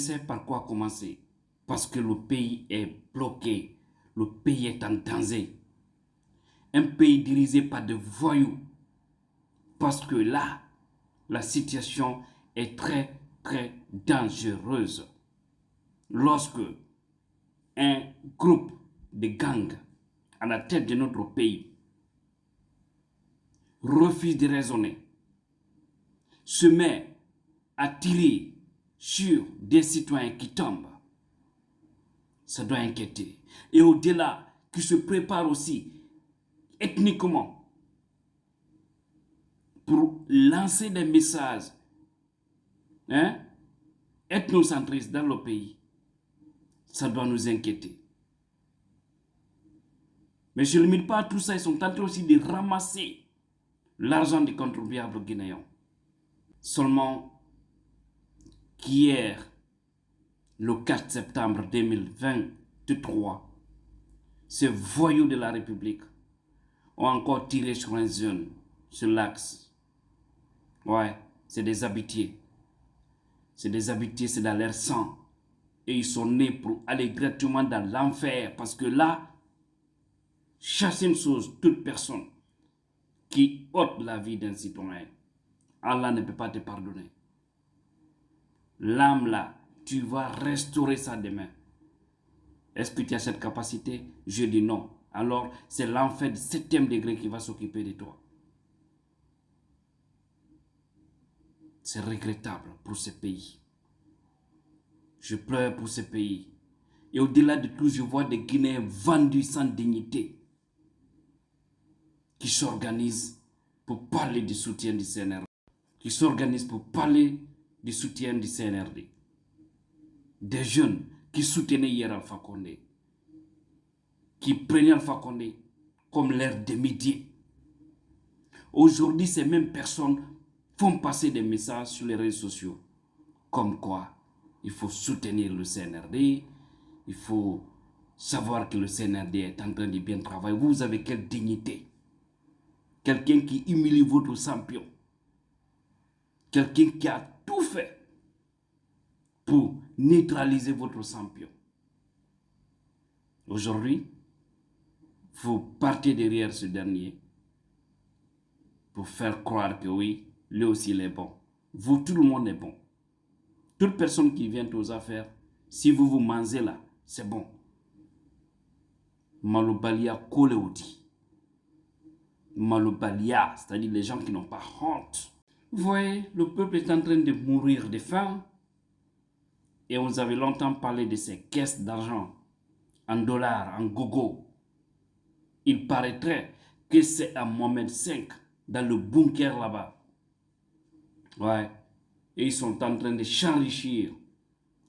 sais par quoi commencer. Parce que le pays est bloqué. Le pays est en danger. Un pays dirigé par des voyous. Parce que là, la situation est très, très dangereuse. Lorsque un groupe de gangs à la tête de notre pays refuse de raisonner, se met à tirer sur des citoyens qui tombent, ça doit inquiéter. Et au-delà, qui se prépare aussi ethniquement pour lancer des messages ethnocentristes dans le pays, ça doit nous inquiéter. Mais je ne limite pas à tout ça, ils sont en train aussi de ramasser l'argent des contribuables guinéens. Seulement qu'hier, le 4 septembre 2023, ces voyous de la République ont encore tiré sur un jeune, sur l'axe. Ouais, c'est des habitués. C'est des habitués, c'est dans leur sang. Et ils sont nés pour aller directement dans l'enfer. Parce que là, chaque une chose, toute personne qui ôte la vie d'un citoyen, Allah ne peut pas te pardonner. L'âme là, tu vas restaurer ça demain. Est-ce que tu as cette capacité? Je dis non. Alors, c'est l'enfer du 7e degré qui va s'occuper de toi. C'est regrettable pour ce pays. Je pleure pour ce pays. Et au-delà de tout, je vois des Guinéens vendus sans dignité qui s'organisent pour parler du soutien du CNRD. Qui s'organisent pour parler du soutien du CNRD. Des jeunes qui soutenaient hier Alpha Condé, qui prenaient Alpha Condé comme leur demi-dieu. Aujourd'hui, ces mêmes personnes font passer des messages sur les réseaux sociaux, comme quoi il faut soutenir le CNRD, il faut savoir que le CNRD est en train de bien travailler. Vous avez quelle dignité? Quelqu'un qui humilie votre champion, quelqu'un qui a tout fait pour neutraliser votre champion. Aujourd'hui, vous partez derrière ce dernier pour faire croire que oui, lui aussi il est bon. Vous, tout le monde est bon. Toute personne qui vient aux affaires, si vous vous mangez là, c'est bon. Malobalia Koleouti. Malobalia, c'est-à-dire les gens qui n'ont pas honte. Vous voyez, le peuple est en train de mourir de faim. Et on avait longtemps parlé de ces caisses d'argent en dollars, en gogo. Il paraîtrait que c'est à Mohamed V, dans le bunker là-bas. Ouais. Et ils sont en train de s'enrichir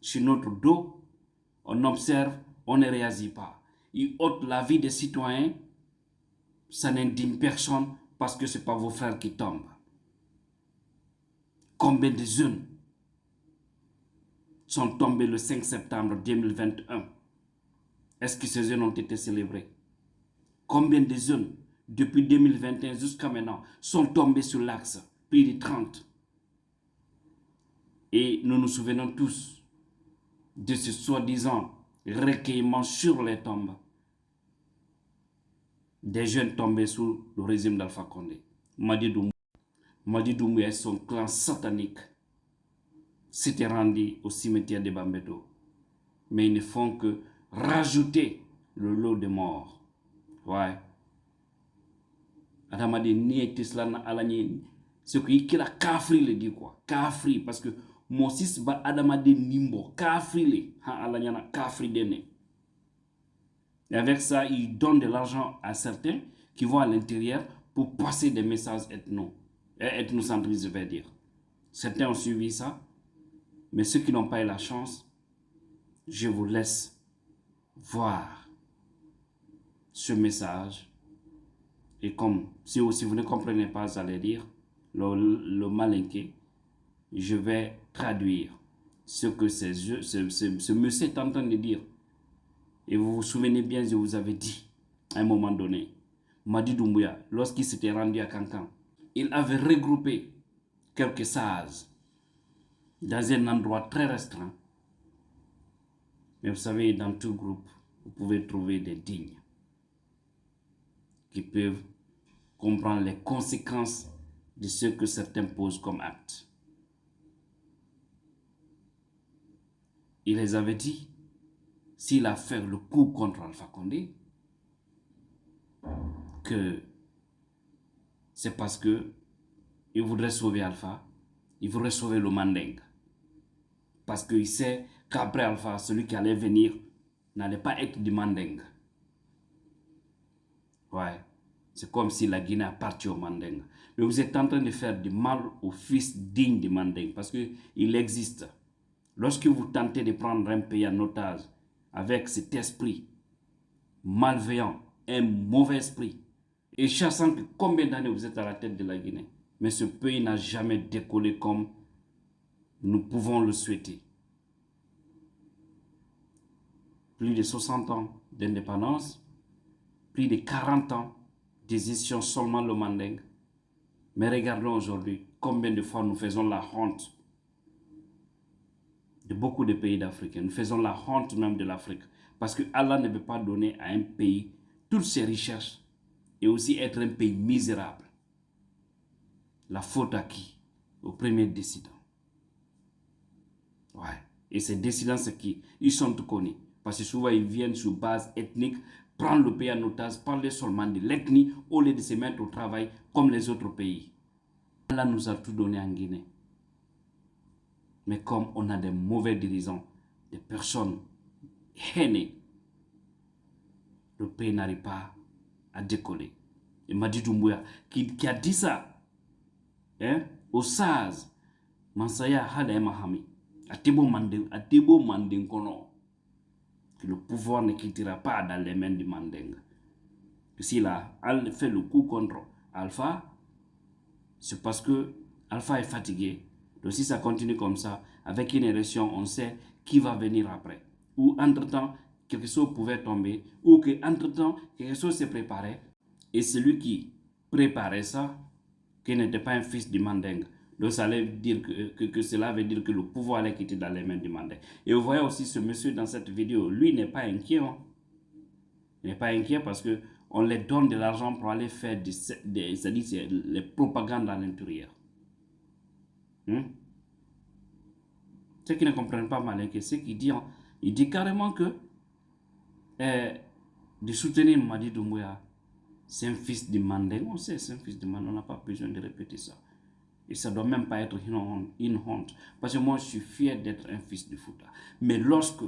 sur notre dos. On observe, on ne réagit pas. Ils ôtent la vie des citoyens. Ça n'indigne personne parce que ce n'est pas vos frères qui tombent. Combien de jeunes sont tombés le 5 septembre 2021? Est-ce que ces jeunes ont été célébrés? Combien de jeunes, depuis 2021 jusqu'à maintenant, sont tombés sur l'axe? Plus de 30. Et nous nous souvenons tous de ce soi-disant recueillement sur les tombes des jeunes tombés sous le régime d'Alpha Condé. Madi Doumbouya et son clan satanique s'étaient rendus au cimetière de Bambeto. Mais ils ne font que rajouter le lot de morts. Ouais. Adamadi ni etislan alani. Ce qui a kafri le dit quoi. Kafri parce que Moses ba Adamadi nimbo. Kafri le. Ha alanyana kafri dene. Et avec ça, ils donnent de l'argent à certains qui vont à l'intérieur pour passer des messages ethnocentristes, je vais dire. Certains ont suivi ça, mais ceux qui n'ont pas eu la chance, je vous laisse voir ce message. Et comme si aussi vous ne comprenez pas, vous allez dire le malinqué, je vais traduire ce que ce monsieur est en train de dire. Et vous vous souvenez bien, je vous avais dit, à un moment donné, Madi Doumbouya, lorsqu'il s'était rendu à Cancan, il avait regroupé quelques sages dans un endroit très restreint Mais vous savez, dans tout groupe, vous pouvez trouver des dignes qui peuvent comprendre les conséquences de ce que certains posent comme acte. Il les avait dit, s'il a fait le coup contre Alpha Condé, que c'est parce que il voudrait sauver Alpha, il voudrait sauver le Manding. Parce qu'il sait qu'après Alpha, celui qui allait venir n'allait pas être du Manding. Ouais, c'est comme si la Guinée appartient au Manding. Mais vous êtes en train de faire du mal au fils digne du Manding, parce qu'il existe. Lorsque vous tentez de prendre un pays en otage avec cet esprit malveillant, un mauvais esprit, et chassant que combien d'années vous êtes à la tête de la Guinée, mais ce pays n'a jamais décollé comme nous pouvons le souhaiter. Plus de 60 ans d'indépendance, plus de 40 ans d'hésitation seulement le Manding. Mais regardons aujourd'hui combien de fois nous faisons la honte de beaucoup de pays d'Afrique. Nous faisons la honte même de l'Afrique. Parce que Allah ne veut pas donner à un pays toutes ses richesses et aussi être un pays misérable. La faute à qui? Au premier décident. Ouais. Et ces décidents, c'est qui? Ils sont tout connus. Parce que souvent, ils viennent sur base ethnique, prendre le pays en otage, parler seulement de l'ethnie au lieu de se mettre au travail comme les autres pays. Allah nous a tout donné en Guinée. Mais comme on a des mauvais dirigeants, des personnes haineuses, le pays n'arrive pas à décoller. Et Madi Doumbouya, qui a dit ça, hein, au SARS, Mansaya Hale Mahami, Atibo Manding Kono, que le pouvoir ne quittera pas dans les mains du Manding. S'il a fait le coup contre Alpha, c'est parce que Alpha est fatigué. Donc si ça continue comme ça, avec une élection, on sait qui va venir après. Ou entre-temps, quelque chose pouvait tomber, ou qu'entre-temps, quelque chose s'est préparé. Et celui qui préparait ça, qui n'était pas un fils du Manding. Donc ça veut dire que cela veut dire que le pouvoir allait quitter dans les mains du Manding. Et vous voyez aussi ce monsieur dans cette vidéo, lui n'est pas inquiet. Hein. Il n'est pas inquiet parce que on les donne de l'argent pour aller faire les propagandes à l'intérieur. Ceux qui ne comprennent pas Malinké, c'est qu'il dit, il dit carrément que de soutenir Madi Doumbouya, c'est un fils du Manding. On sait, c'est un fils du Manding, on n'a pas besoin de répéter ça. Et ça ne doit même pas être une honte. Parce que moi, je suis fier d'être un fils de Fouta. Mais lorsque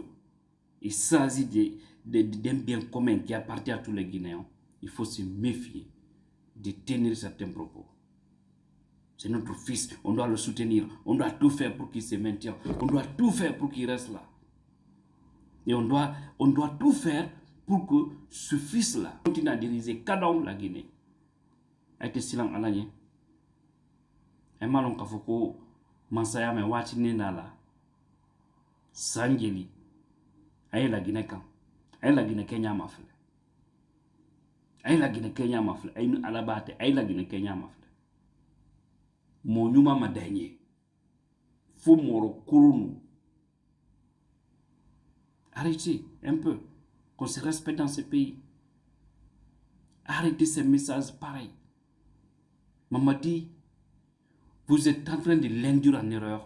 il s'agit d'un bien commun qui appartient à tous les Guinéens, il faut se méfier de tenir certains propos. C'est notre fils, on doit le soutenir, on doit tout faire pour qu'il se maintienne, on doit tout faire pour qu'il reste là. Et on doit tout faire pour que ce fils-là continue à diriger Kadong la Guinée. A été silent à l'année. Et malon kafoko Mansaya me wati nala Sanjeli. Aye la Guinée kan. Aye la Guinée Kenya mafle. Aye la Guinée Kenya mafle. Aye alabate. Aye la Guinée Kenya mafle. Monyuma madenye. Fou moro kurunu. Arrêtez un peu. Qu'on se respecte dans ce pays. Arrêtez ces messages pareils. Mamadi, vous êtes en train de l'induire en erreur.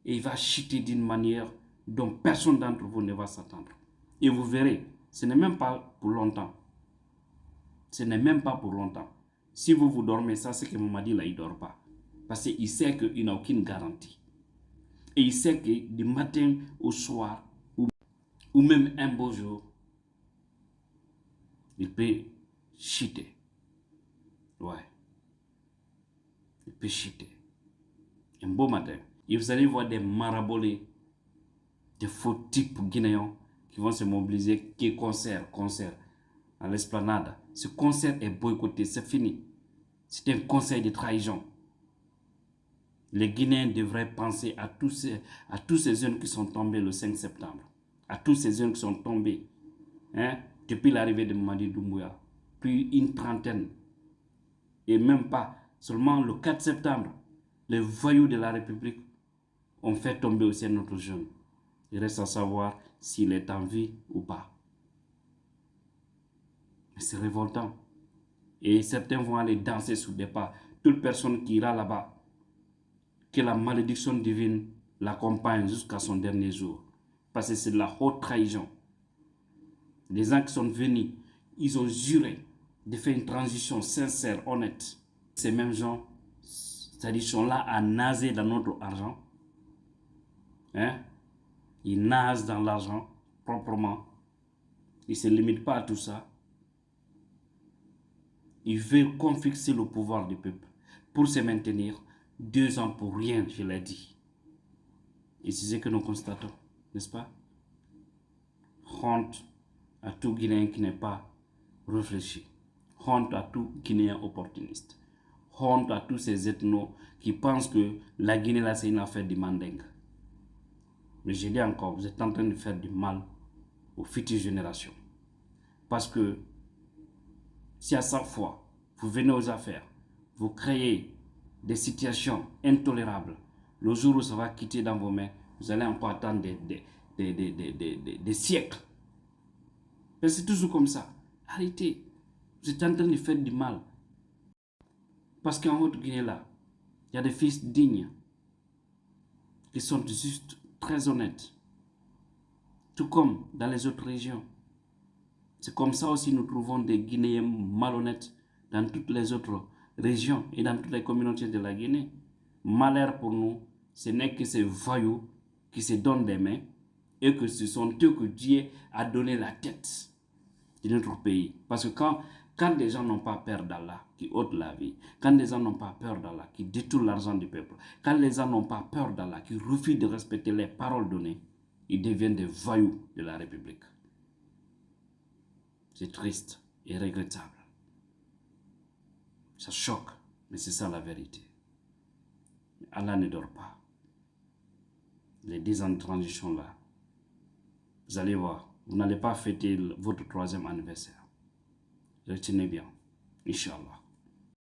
Et il va chuter d'une manière dont personne d'entre vous ne va s'attendre. Et vous verrez, ce n'est même pas pour longtemps. Ce n'est même pas pour longtemps. Si vous dormez, ça c'est que Mamadi là, il ne dort pas. Parce qu'il sait qu'il n'a aucune garantie. Et il sait que du matin au soir, ou même un beau jour, il peut chuter. Ouais. Il peut chuter. Un beau matin. Et vous allez voir des marabolés, des faux types guinéens qui vont se mobiliser, qui est concert à l'esplanade. Ce concert est boycotté, c'est fini. C'est un conseil de trahison. Les Guinéens devraient penser à tous ces jeunes qui sont tombés le 5 septembre. À tous ces jeunes qui sont tombés depuis l'arrivée de Madi Doumbouya. Plus une trentaine. Et même pas, seulement le 4 septembre, les voyous de la République ont fait tomber aussi notre jeune. Il reste à savoir s'il est en vie ou pas. Mais c'est révoltant. Et certains vont aller danser sous des pas. Toute personne qui ira là-bas, que la malédiction divine l'accompagne jusqu'à son dernier jour. Parce que c'est de la haute trahison. Les gens qui sont venus, ils ont juré de faire une transition sincère, honnête. Ces mêmes gens, c'est-à-dire, sont là à naser dans notre argent. Hein? Ils nasent dans l'argent proprement. Ils ne se limitent pas à tout ça. Ils veulent confisquer le pouvoir du peuple pour se maintenir 2 ans pour rien, je l'ai dit. Et c'est ce que nous constatons, n'est-ce pas? Honte à tout Guinéen qui n'est pas réfléchi. Honte à tout Guinéen opportuniste. Honte à tous ces ethnos qui pensent que la Guinée, là, c'est une affaire de mandingue. Mais je dis encore, vous êtes en train de faire du mal aux futures générations. Parce que si à chaque fois, vous venez aux affaires, vous créez des situations intolérables, le jour où ça va quitter dans vos mains, vous allez encore attendre des siècles. Mais c'est toujours comme ça. Arrêtez. Vous êtes en train de faire du mal. Parce qu'en Haute-Guinée, là, il y a des fils dignes qui sont juste très honnêtes. Tout comme dans les autres régions. C'est comme ça aussi nous trouvons des Guinéens malhonnêtes dans toutes les autres régions et dans toutes les communautés de la Guinée. Malheur pour nous, ce n'est que ces voyous qui se donnent des mains et que ce sont eux que Dieu a donné la tête de notre pays. Parce que quand des gens n'ont pas peur d'Allah, qui ôte la vie, quand des gens n'ont pas peur d'Allah, qui détournent l'argent du peuple, quand les gens n'ont pas peur d'Allah, qui refusent de respecter les paroles données, ils deviennent des voyous de la République. C'est triste et regrettable. Ça choque, mais c'est ça la vérité. Allah ne dort pas. Les 10 ans de transition là, vous allez voir, vous n'allez pas fêter votre 3e anniversaire. Retenez bien, Inch'Allah.